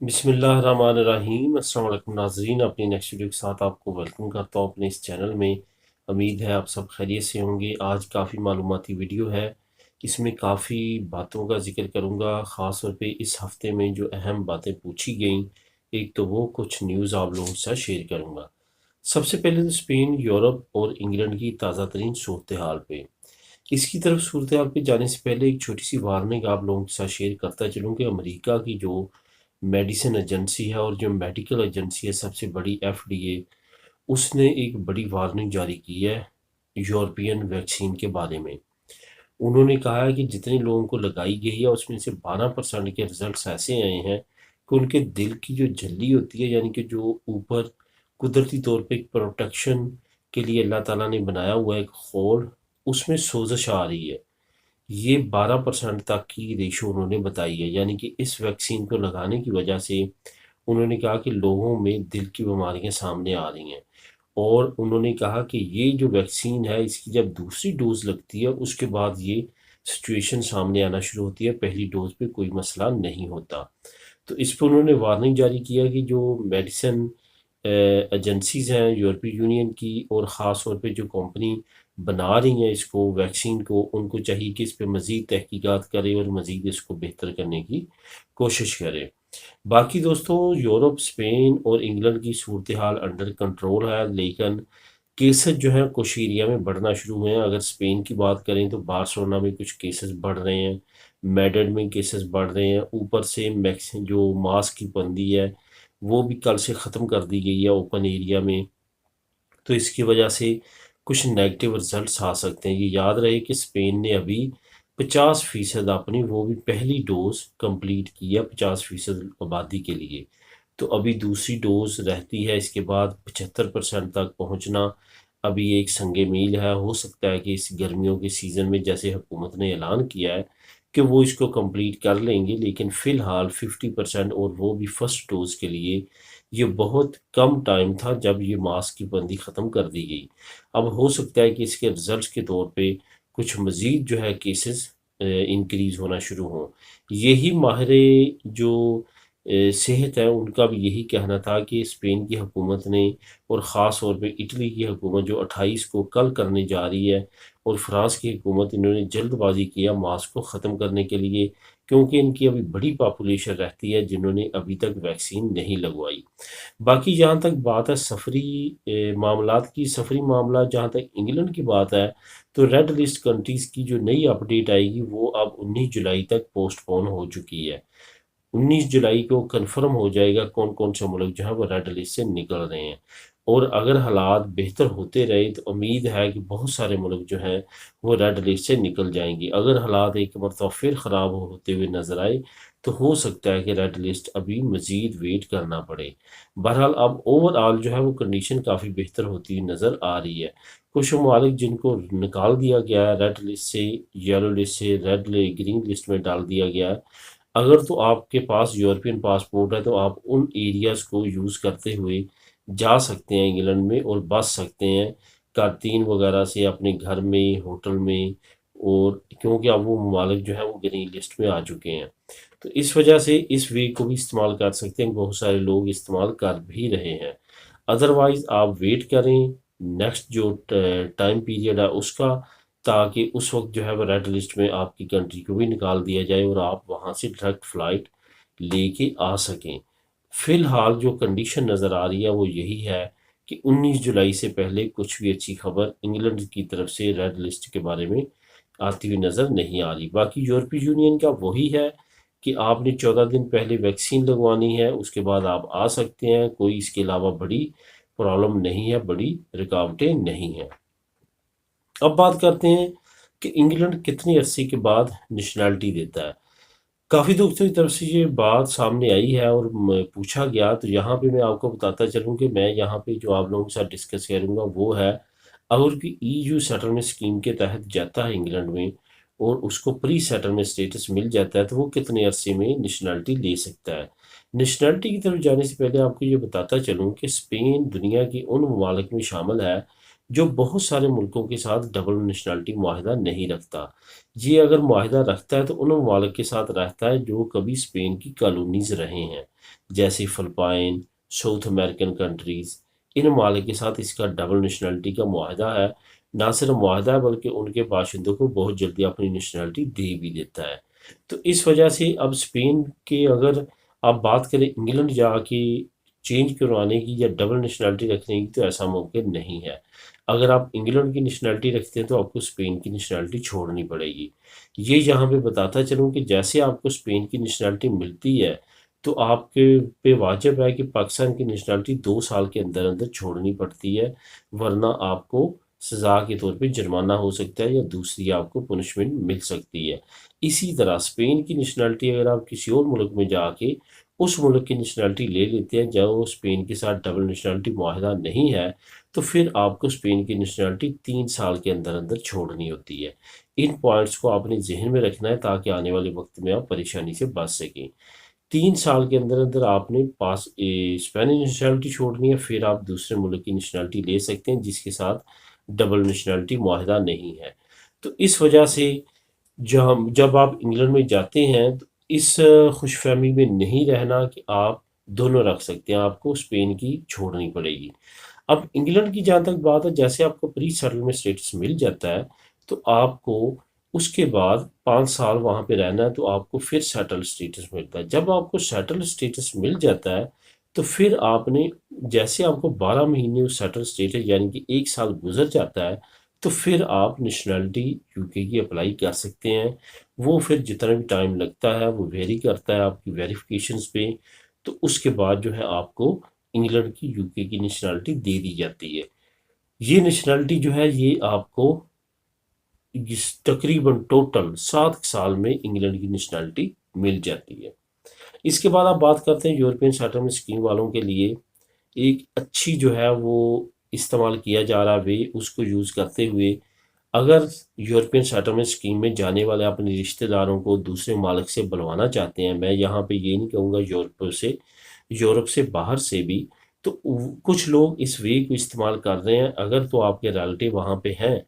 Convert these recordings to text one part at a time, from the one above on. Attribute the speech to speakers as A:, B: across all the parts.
A: بسم اللہ الرحمن الرحیم۔ السلام علیکم ناظرین، اپنی نیکسٹ ویڈیو کے ساتھ آپ کو ویلکم کرتا ہوں اپنے اس چینل میں۔ امید ہے آپ سب خیریت سے ہوں گے۔ آج کافی معلوماتی ویڈیو ہے، اس میں کافی باتوں کا ذکر کروں گا، خاص طور پہ اس ہفتے میں جو اہم باتیں پوچھی گئیں، ایک تو وہ کچھ نیوز آپ لوگوں کے ساتھ شیئر کروں گا۔ سب سے پہلے تو اسپین، یورپ اور انگلینڈ کی تازہ ترین صورتحال پہ، اس کی طرف صورتحال پہ جانے سے پہلے ایک چھوٹی سی وارننگ آپ لوگوں کے ساتھ شیئر کرتا چلوں کہ امریکہ کی جو میڈیسن ایجنسی ہے اور جو میڈیکل ایجنسی ہے سب سے بڑی FDA، اس نے ایک بڑی وارننگ جاری کی ہے یورپین ویکسین کے بارے میں۔ انہوں نے کہا ہے کہ جتنے لوگوں کو لگائی گئی ہے اس میں سے 12% کے ریزلٹس ایسے آئے ہیں کہ ان کے دل کی جو جھلی ہوتی ہے، یعنی کہ جو اوپر قدرتی طور پہ ایک پروٹیکشن کے لیے اللہ تعالیٰ نے بنایا ہوا ہے ایک خول، اس میں سوزش آ رہی ہے۔ یہ 12% تک کی ریشو انہوں نے بتائی ہے، یعنی کہ اس ویکسین کو لگانے کی وجہ سے انہوں نے کہا کہ لوگوں میں دل کی بیماریاں سامنے آ رہی ہیں، اور انہوں نے کہا کہ یہ جو ویکسین ہے اس کی جب دوسری ڈوز لگتی ہے اس کے بعد یہ سچویشن سامنے آنا شروع ہوتی ہے، پہلی ڈوز پہ کوئی مسئلہ نہیں ہوتا۔ تو اس پہ انہوں نے وارننگ جاری کیا کہ جو میڈیسن ایجنسیز ہیں یورپی یونین کی، اور خاص طور پہ جو کمپنی بنا رہی ہیں اس کو ویکسین کو، ان کو چاہیے کہ اس پہ مزید تحقیقات کرے اور مزید اس کو بہتر کرنے کی کوشش کرے۔ باقی دوستو، یورپ، اسپین اور انگلینڈ کی صورتحال انڈر کنٹرول ہے، لیکن کیسز جو ہیں کچھ ایریا میں بڑھنا شروع ہوئے ہیں۔ اگر اسپین کی بات کریں تو بارسلونا میں کچھ کیسز بڑھ رہے ہیں، میڈرڈ میں کیسز بڑھ رہے ہیں، اوپر سے جو ماسک کی پابندی ہے وہ بھی کل سے ختم کر دی گئی ہے اوپن ایریا میں، تو اس کی وجہ سے کچھ نیگیٹو رزلٹس آ سکتے ہیں۔ یہ یاد رہے کہ اسپین نے ابھی 50% اپنی وہ بھی پہلی ڈوز کمپلیٹ کی ہے 50% آبادی کے لیے، تو ابھی دوسری ڈوز رہتی ہے، اس کے بعد 75% تک پہنچنا ابھی ایک سنگ میل ہے۔ ہو سکتا ہے کہ اس گرمیوں کے سیزن میں جیسے حکومت نے اعلان کیا ہے کہ وہ اس کو کمپلیٹ کر لیں گے، لیکن فی الحال 50% اور وہ بھی فرسٹ ڈوز کے لیے یہ بہت کم ٹائم تھا جب یہ ماسک کی بندی ختم کر دی گئی۔ اب ہو سکتا ہے کہ اس کے رزلٹس کے طور پہ کچھ مزید جو ہے کیسز انکریز ہونا شروع ہوں۔ یہی ماہر جو صحت ہے ان کا بھی یہی کہنا تھا کہ اسپین کی حکومت نے اور خاص طور پہ اٹلی کی حکومت جو 28 کو کل کرنے جا رہی ہے، اور فرانس کی حکومت، انہوں نے جلد بازی کیا ماسک کو ختم کرنے کے لیے، کیونکہ ان کی ابھی بڑی پاپولیشن رہتی ہے جنہوں نے ابھی تک ویکسین نہیں لگوائی۔ باقی جہاں تک بات ہے سفری معاملات کی، سفری معاملات جہاں تک انگلینڈ کی بات ہے تو ریڈ لسٹ کنٹریز کی جو نئی اپڈیٹ آئے گی وہ اب 19 جولائی تک پوسٹ پون ہو چکی ہے۔ 19 جولائی کو کنفرم ہو جائے گا کون کون سے ملک جو ہے وہ ریڈ لسٹ سے نکل رہے ہیں، اور اگر حالات بہتر ہوتے رہے تو امید ہے کہ بہت سارے ملک جو ہیں وہ ریڈ لسٹ سے نکل جائیں گے۔ اگر حالات ایک مرتبہ پھر خراب ہوتے ہوئے نظر آئے تو ہو سکتا ہے کہ ریڈ لسٹ ابھی مزید ویٹ کرنا پڑے۔ بہرحال اب اوور آل جو ہے وہ کنڈیشن کافی بہتر ہوتی ہوئی نظر آ رہی ہے۔ کچھ ممالک جن کو نکال دیا گیا ہے ریڈ لسٹ سے، یلو لسٹ سے گرین لسٹ میں ڈال دیا گیا ہے، اگر تو آپ کے پاس یورپین پاسپورٹ ہے تو آپ ان ایریاز کو یوز کرتے ہوئے جا سکتے ہیں انگلینڈ میں، اور بچ سکتے ہیں کارتین وغیرہ سے اپنے گھر میں، ہوٹل میں، اور کیونکہ اب وہ ممالک جو ہے وہ گرین لسٹ میں آ چکے ہیں، تو اس وجہ سے اس وے کو بھی استعمال کر سکتے ہیں، بہت سارے لوگ استعمال کر بھی رہے ہیں۔ ادروائز آپ ویٹ کریں نیکسٹ جو ٹائم پیریڈ ہے اس کا، تاکہ اس وقت جو ہے وہ ریڈ لسٹ میں آپ کی کنٹری کو بھی نکال دیا جائے اور آپ وہاں سے ڈائریکٹ فلائٹ لے کے آ سکیں۔ فی الحال جو کنڈیشن نظر آ رہی ہے وہ یہی ہے کہ 19 جولائی سے پہلے کچھ بھی اچھی خبر انگلینڈ کی طرف سے ریڈ لسٹ کے بارے میں آتی ہوئی نظر نہیں آ رہی۔ باقی یورپی یونین کا وہی ہے کہ آپ نے 14 دن پہلے ویکسین لگوانی ہے، اس کے بعد آپ آ سکتے ہیں، کوئی اس کے علاوہ بڑی پرابلم نہیں ہے، بڑی رکاوٹیں نہیں ہیں۔ اب بات کرتے ہیں کہ انگلینڈ کتنی عرصے کے بعد نیشنلٹی دیتا ہے۔ کافی دوستوں کی طرف سے یہ بات سامنے آئی ہے اور پوچھا گیا، تو یہاں پہ میں آپ کو بتاتا چلوں کہ میں یہاں پہ جو آپ لوگوں کے ساتھ ڈسکس کروں گا وہ ہے، اگر کوئی EU سیٹلمنٹ اسکیم کے تحت جاتا ہے انگلینڈ میں اور اس کو پری سیٹلمنٹ اسٹیٹس مل جاتا ہے تو وہ کتنے عرصے میں نیشنلٹی لے سکتا ہے۔ نیشنلٹی کی طرف جانے سے پہلے آپ کو یہ بتاتا چلوں کہ اسپین دنیا کی ان ممالک میں شامل ہے جو بہت سارے ملکوں کے ساتھ ڈبل نیشنلٹی معاہدہ نہیں رکھتا۔ یہ اگر معاہدہ رکھتا ہے تو ان ممالک کے ساتھ رہتا ہے جو کبھی اسپین کی کالونیز رہے ہیں، جیسے فلپائن، ساؤتھ امریکن کنٹریز۔ ان ممالک کے ساتھ اس کا ڈبل نیشنلٹی کا معاہدہ ہے۔ نہ صرف معاہدہ ہے بلکہ ان کے باشندوں کو بہت جلدی اپنی نیشنلٹی دے بھی دیتا ہے۔ تو اس وجہ سے اب اسپین کے اگر آپ بات کریں انگلینڈ جا کے چینج کروانے کی یا ڈبل نیشنلٹی رکھنے کی، تو ایسا ممکن نہیں ہے۔ اگر آپ انگلینڈ کی نیشنلٹی رکھتے ہیں تو آپ کو اسپین کی نیشنلٹی چھوڑنی پڑے گی۔ یہ یہاں پہ بتاتا چلوں کہ جیسے آپ کو اسپین کی نیشنلٹی ملتی ہے تو آپ کے پہ واجب ہے کہ پاکستان کی نیشنلٹی 2 سال کے اندر اندر چھوڑنی پڑتی ہے، ورنہ آپ کو سزا کے طور پہ جرمانہ ہو سکتا ہے یا دوسری آپ کو پنشمنٹ مل سکتی ہے۔ اسی طرح اسپین کی نیشنلٹی اگر آپ کسی اور ملک میں جا کے اس ملک کی نیشنلٹی لے لیتے ہیں جو اسپین کے ساتھ ڈبل نیشنلٹی معاہدہ نہیں ہے، تو پھر آپ کو اسپین کی نیشنلٹی 3 سال کے اندر اندر چھوڑنی ہوتی ہے۔ ان پوائنٹس کو آپ نے ذہن میں رکھنا ہے تاکہ آنے والے وقت میں آپ پریشانی سے بچ سکیں۔ 3 سال کے اندر اندر آپ نے اسپینش نیشنلٹی چھوڑنی ہے، پھر آپ دوسرے ملک کی نیشنلٹی لے سکتے ہیں جس کے ساتھ ڈبل نیشنلٹی معاہدہ نہیں ہے۔ تو اس وجہ سے جب آپ انگلینڈ میں جاتے ہیں تو اس خوش فہمی میں نہیں رہنا کہ آپ دونوں رکھ سکتے ہیں، آپ کو اسپین کی چھوڑنی پڑے گی۔ اب انگلینڈ کی جہاں تک بات ہے، جیسے آپ کو پری سیٹلمنٹ اسٹیٹس مل جاتا ہے تو آپ کو اس کے بعد 5 سال وہاں پہ رہنا ہے، تو آپ کو پھر سیٹل اسٹیٹس ملتا ہے۔ جب آپ کو سیٹل اسٹیٹس مل جاتا ہے تو پھر آپ نے جیسے آپ کو 12 مہینے اس سیٹل اسٹیٹس یعنی کہ 1 سال گزر جاتا ہے تو پھر آپ نیشنلٹی یو کے کی اپلائی کر سکتے ہیں۔ وہ پھر جتنا بھی ٹائم لگتا ہے وہ ویری کرتا ہے آپ کی ویریفیکیشنز پہ، تو اس کے بعد جو ہے آپ کو انگلینڈ کی یو کے کی نیشنلٹی دے دی جاتی ہے۔ یہ نیشنلٹی جو ہے یہ آپ کو تقریباً ٹوٹل 7 سال میں انگلینڈ کی نیشنلٹی مل جاتی ہے۔ اس کے بعد آپ بات کرتے ہیں یورپین سیٹلمنٹ اسکیم والوں کے لیے ایک اچھی جو ہے وہ استعمال کیا جا رہا وے، اس کو یوز کرتے ہوئے اگر یورپین سیٹلمنٹ اسکیم میں جانے والے اپنے رشتہ داروں کو دوسرے ممالک سے بلوانا چاہتے ہیں، میں یہاں پہ یہ نہیں کہوں گا یورپ سے باہر سے بھی، تو کچھ لوگ اس وے کو استعمال کر رہے ہیں۔ اگر تو آپ کے ریلیٹیو وہاں پہ ہیں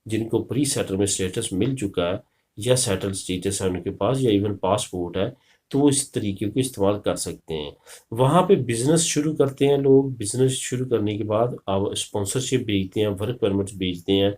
A: جن کو پری سیٹلمنٹ اسٹیٹس مل چکا ہے یا سیٹل اسٹیٹس ہے ان کے پاس یا ایون پاسپورٹ ہے، تو وہ اس طریقے کو استعمال کر سکتے ہیں۔ وہاں پہ بزنس شروع کرتے ہیں لوگ، بزنس شروع کرنے کے بعد آپ اسپانسرشپ بھیجتے ہیں، ورک پرمٹ بھیجتے ہیں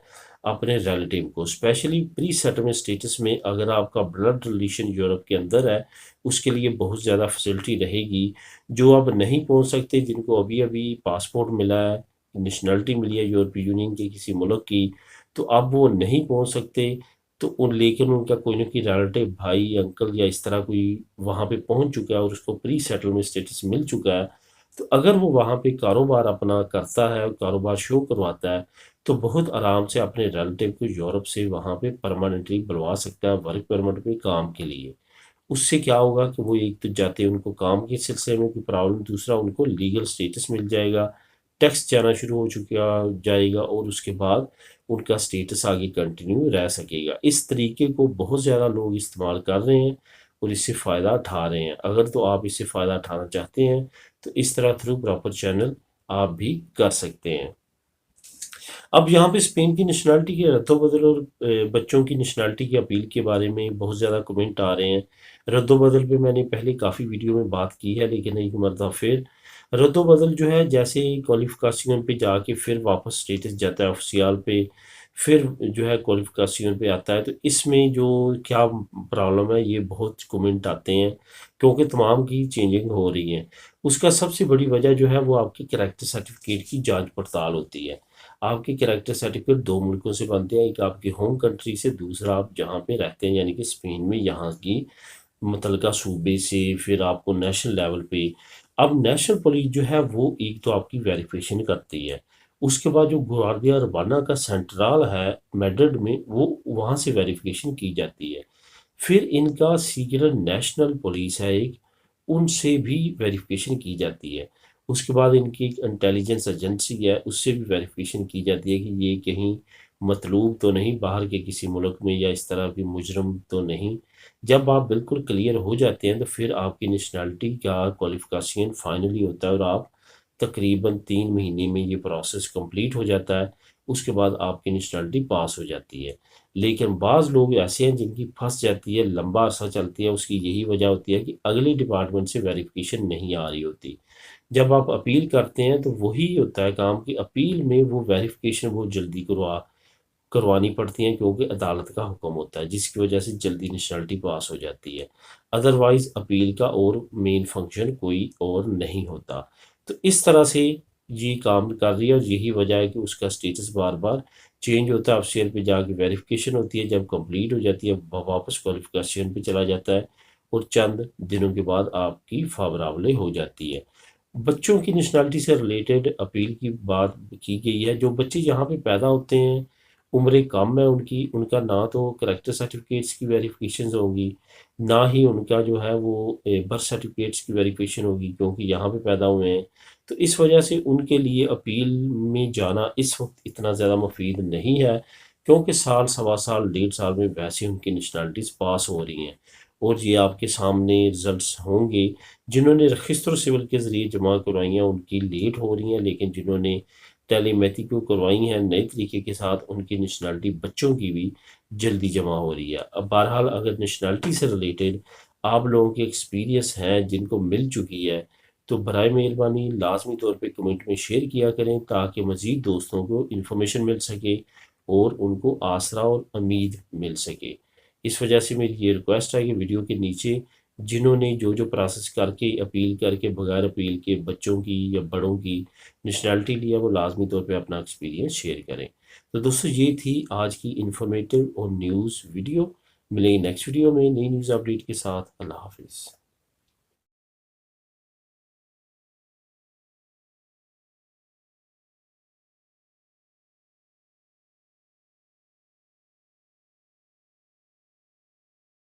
A: اپنے ریلیٹیو کو۔ اسپیشلی پری سیٹلمنٹ اسٹیٹس میں اگر آپ کا بلڈ ریلیشن یورپ کے اندر ہے اس کے لیے بہت زیادہ فیسلٹی رہے گی۔ جو اب نہیں پہنچ سکتے، جن کو ابھی ابھی پاسپورٹ ملا ہے، نیشنلٹی ملی ہے یورپی یونین کے کسی ملک کی، تو اب وہ نہیں پہنچ سکتے، تو لیکن ان کا کوئی نہ کوئی ریلیٹیو بھائی انکل یا اس طرح کوئی وہاں پہ پہنچ چکا ہے اور اس کو پری سیٹلمنٹ اسٹیٹس مل چکا ہے، تو اگر وہ وہاں پہ کاروبار اپنا کرتا ہے، کاروبار شو کرواتا ہے، تو بہت آرام سے اپنے ریلیٹیو کو یورپ سے وہاں پہ پرماننٹلی بلوا سکتا ہے ورک پرمٹ پہ کام کے لیے۔ اس سے کیا ہوگا کہ وہ ایک تو جاتے ہیں ان کو کام کے سلسلے میں کوئی پرابلم، دوسرا ان کو لیگل سٹیٹس مل جائے گا، ٹیکس جانا شروع ہو چکا جائے گا، اور اس کے بعد ان کا سٹیٹس آگے کنٹینیو رہ سکے گا۔ اس طریقے کو بہت زیادہ لوگ استعمال کر رہے ہیں اور اس سے فائدہ اٹھا رہے ہیں۔ اگر تو آپ اس سے فائدہ اٹھانا چاہتے ہیں تو اس طرح تھرو پراپر چینل آپ بھی کر سکتے ہیں۔ اب یہاں پہ اسپین کی نیشنلٹی کے رد و بدل اور بچوں کی نیشنلٹی کی اپیل کے بارے میں بہت زیادہ کمنٹ آ رہے ہیں۔ رد و بدل پہ میں نے پہلے کافی ویڈیو میں بات کی ہے، لیکن ایک مرتبہ پھر رد و بدل جو ہے جیسے کوالیفیکیشن پہ جا کے پھر واپس سٹیٹس جاتا ہے آفیسیال پہ، پھر جو ہے کوالیفیکیشن پہ آتا ہے، تو اس میں جو کیا پرابلم ہے یہ بہت کمنٹ آتے ہیں کیونکہ تمام کی چینجنگ ہو رہی ہے۔ اس کا سب سے بڑی وجہ جو ہے وہ آپ کی کریکٹر سرٹیفکیٹ کی جانچ پڑتال ہوتی ہے۔ آپ کے کریکٹر سرٹیفکیٹ 2 ملکوں سے بنتے ہیں، ایک آپ کی ہوم کنٹری سے، دوسرا آپ جہاں پہ رہتے ہیں یعنی کہ اسپین میں یہاں کی متعلقہ صوبے سے، پھر آپ کو نیشنل لیول پہ۔ اب نیشنل پولیس جو ہے وہ ایک تو آپ کی ویریفیکیشن کرتی ہے، اس کے بعد جو گواردیا اربانا کا سینٹرال ہے میڈرڈ میں، وہ وہاں سے ویریفیکیشن کی جاتی ہے۔ پھر ان کا سیکرٹ نیشنل پولیس ہے ایک، ان سے بھی ویریفیکیشن کی جاتی ہے۔ اس کے بعد ان کی ایک انٹیلیجنس ایجنسی ہے، اس سے بھی ویریفیکیشن کی جاتی ہے کہ یہ کہیں مطلوب تو نہیں باہر کے کسی ملک میں، یا اس طرح کی مجرم تو نہیں۔ جب آپ بالکل کلیئر ہو جاتے ہیں تو پھر آپ کی نیشنلٹی کا کوالیفیکیشن فائنلی ہوتا ہے اور آپ تقریباً 3 مہینے میں یہ پروسیس کمپلیٹ ہو جاتا ہے۔ اس کے بعد آپ کی نیشنلٹی پاس ہو جاتی ہے۔ لیکن بعض لوگ ایسے ہیں جن کی پھنس جاتی ہے، لمبا عرصہ چلتی ہے، اس کی یہی وجہ ہوتی ہے کہ اگلی ڈپارٹمنٹ سے ویریفیکیشن نہیں آ رہی ہوتی۔ جب آپ اپیل کرتے ہیں تو وہی ہوتا ہے کام کہ اپیل میں وہ ویریفیکیشن بہت جلدی کروانی پڑتی ہیں، کیونکہ عدالت کا حکم ہوتا ہے، جس کی وجہ سے جلدی نیشنلٹی پاس ہو جاتی ہے۔ ادروائز اپیل کا اور مین فنکشن کوئی اور نہیں ہوتا۔ تو اس طرح سے یہ کام کر رہی ہے، اور یہی وجہ ہے کہ اس کا سٹیٹس بار بار چینج ہوتا ہے۔ افسر پہ جا کے ویریفیکیشن ہوتی ہے، جب کمپلیٹ ہو جاتی ہے واپس کوالیفیکیشن پہ چلا جاتا ہے، اور چند دنوں کے بعد آپ کی فاورابل ہو جاتی ہے۔ بچوں کی نیشنلٹی سے ریلیٹڈ اپیل کی بات کی گئی ہے۔ جو بچے یہاں پہ پیدا ہوتے ہیں، عمریں کم ہے ان کا نہ تو کریکٹر سرٹیفکیٹس کی ویریفیکیشنز ہوں گی، نہ ہی ان کا جو ہے وہ برتھ سرٹیفکیٹس کی ویریفیکیشن ہوگی، کیونکہ یہاں پہ پیدا ہوئے ہیں۔ تو اس وجہ سے ان کے لیے اپیل میں جانا اس وقت اتنا زیادہ مفید نہیں ہے، کیونکہ سال، سوا سال، 1.5 سال میں ویسے ان کی نیشنلٹیز پاس ہو رہی ہیں۔ اور یہ آپ کے سامنے رزلٹس ہوں گے۔ جنہوں نے رجسٹر سول کے ذریعے جمع کروائی ہیں ان کی لیٹ ہو رہی ہیں، لیکن جنہوں نے ٹیلی میتھی کو کروائی ہیں نئے طریقے کے ساتھ، ان کی نیشنلٹی بچوں کی بھی جلدی جمع ہو رہی ہے۔ اب بہرحال اگر نیشنلٹی سے ریلیٹڈ آپ لوگوں کے ایکسپیرینس ہیں جن کو مل چکی ہے، تو برائے مہربانی لازمی طور پہ کمنٹ میں شیئر کیا کریں، تاکہ مزید دوستوں کو انفارمیشن مل سکے اور ان کو آسرا اور امید مل سکے۔ اس وجہ سے میری یہ ریکویسٹ ہے کہ ویڈیو کے نیچے جنہوں نے جو پروسیس کر کے اپیل کر کے بغیر اپیل کے بچوں کی یا بڑوں کی نیشنلٹی لیا، وہ لازمی طور پہ اپنا ایکسپیرینس شیئر کریں۔ تو دوستو یہ تھی آج کی انفارمیٹیو اور نیوز ویڈیو۔ ملیں گے نیکسٹ ویڈیو میں نئی نیوز اپڈیٹ کے ساتھ۔ اللہ حافظ۔